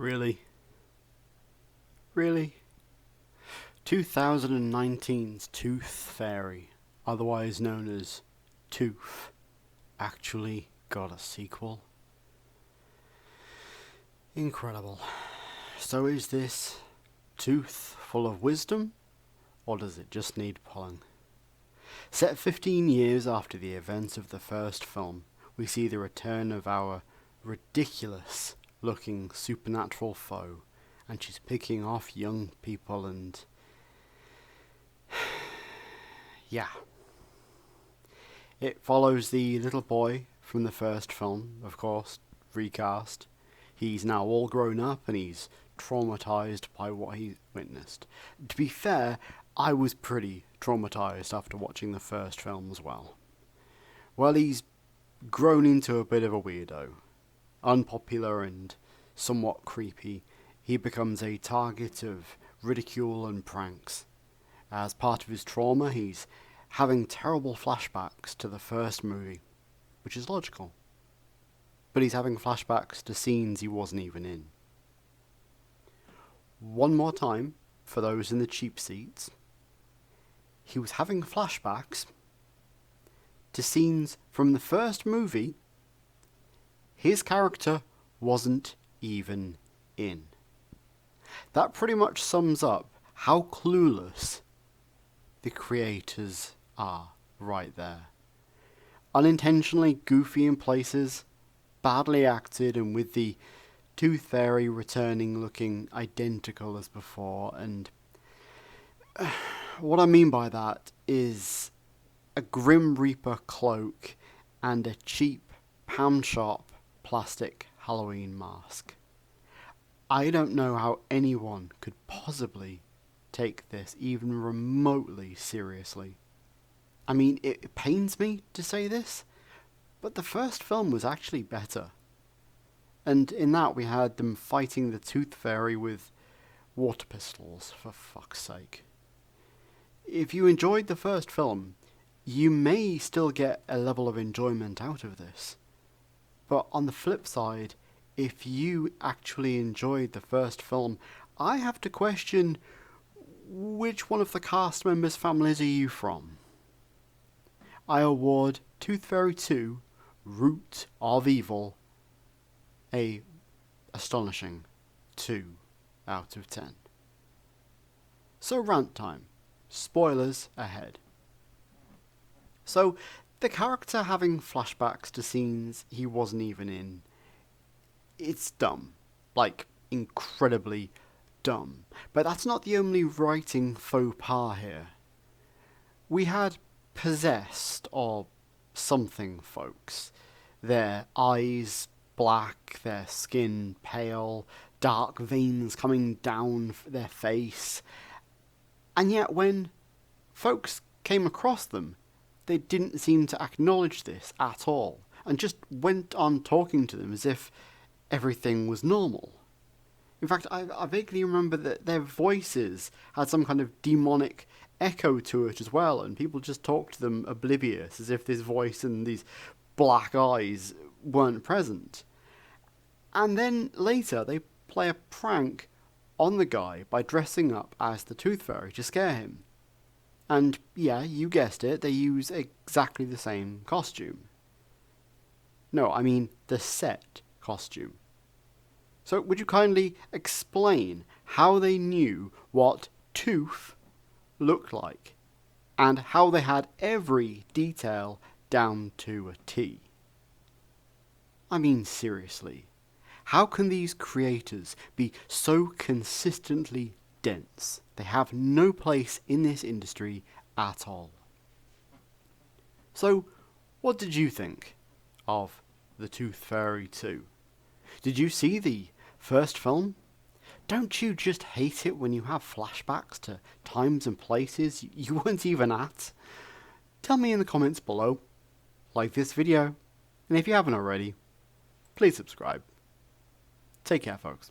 Really? Really? 2019's Tooth Fairy, otherwise known as Tooth, actually got a sequel? Incredible. So is this tooth full of wisdom, or does it just need pulling? Set 15 years after the events of the first film, we see the return of our ridiculous looking supernatural foe, and she's picking off young people and yeah. It follows the little boy from the first film, of course, recast. He's now all grown up and he's traumatized by what he witnessed. To be fair, I was pretty traumatized after watching the first film as well. Well, he's grown into a bit of a weirdo. Unpopular and somewhat creepy, he becomes a target of ridicule and pranks. As part of his trauma, he's having terrible flashbacks to the first movie, which is logical. But he's having flashbacks to scenes he wasn't even in. One more time, for those in the cheap seats, he was having flashbacks to scenes from the first movie his character wasn't even in. That pretty much sums up how clueless the creators are right there. Unintentionally goofy in places, badly acted, and with the Tooth Fairy returning looking identical as before. And what I mean by that is a Grim Reaper cloak and a cheap pound shop plastic Halloween mask. I don't know how anyone could possibly take this even remotely seriously. I mean, it pains me to say this, but the first film was actually better. And in that we had them fighting the Tooth Fairy with water pistols, for fuck's sake. If you enjoyed the first film, you may still get a level of enjoyment out of this. But on the flip side, if you actually enjoyed the first film, I have to question which one of the cast members' families are you from? I award Tooth Fairy 2, Root of Evil, a astonishing 2 out of 10. So rant time. Spoilers ahead. So, the character having flashbacks to scenes he wasn't even in, it's dumb. Like, incredibly dumb. But that's not the only writing faux pas here. We had possessed or something folks. Their eyes black, their skin pale, dark veins coming down their face. And yet when folks came across them, they didn't seem to acknowledge this at all, and just went on talking to them as if everything was normal. In fact, I vaguely remember that their voices had some kind of demonic echo to it as well, and people just talked to them oblivious, as if this voice and these black eyes weren't present. And then later they play a prank on the guy by dressing up as the Tooth Fairy to scare him. And yeah, you guessed it, they use exactly the same costume. No, I mean the set costume. So would you kindly explain how they knew what tooth looked like, and how they had every detail down to a T? I mean, seriously, how can these creators be so consistently dense? They have no place in this industry at all. So, what did you think of The Tooth Fairy 2? Did you see the first film? Don't you just hate it when you have flashbacks to times and places you weren't even at? Tell me in the comments below. Like this video, and if you haven't already, please subscribe. Take care, folks.